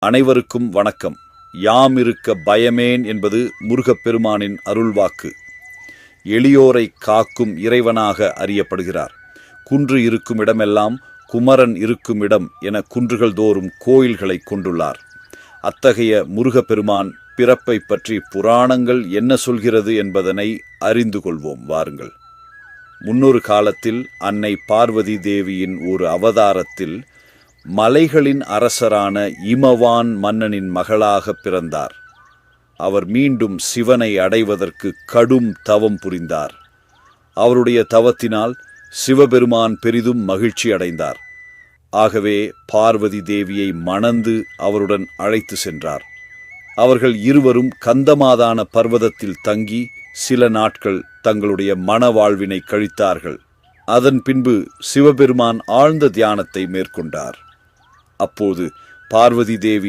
அனைவருக்கும் வணக்கம். யாம் இருக்க பயமேன் என்பது முருகப்பெருமானின் அருள்வாக்கு. எளியோரை காக்கும் இறைவனாக அறியப்படுகிறார். குன்று இருக்கும் இடமெல்லாம் குமரன் இருக்கும் இடம் என குன்றுகள் தோறும் கோயில்களை கொண்டுள்ளார். அத்தகைய முருகப்பெருமான் பிறப்பை பற்றி புராணங்கள் என்ன சொல்கிறது என்பதனை அறிந்து கொள்வோம் வாருங்கள். முன்னொரு காலத்தில் அன்னை பார்வதி தேவியின் ஒரு அவதாரத்தில் மலைகளின் அரசரான இமவான் மன்னனின் மகளாக பிறந்தார். அவர் மீண்டும் சிவனை அடைவதற்கு கடும் தவம் புரிந்தார். அவருடைய தவத்தினால் சிவபெருமான் பெரிதும் மகிழ்ச்சி அடைந்தார். ஆகவே பார்வதி தேவியை மணந்து அவருடன் அழைத்து சென்றார். அவர்கள் இருவரும் கந்தமாதான பர்வதத்தில் தங்கி சில நாட்கள் தங்களுடைய மணவாழ்வினை கழித்தார்கள். அதன் பின்பு சிவபெருமான் ஆழ்ந்த தியானத்தை மேற்கொண்டார். அப்போது பார்வதி தேவி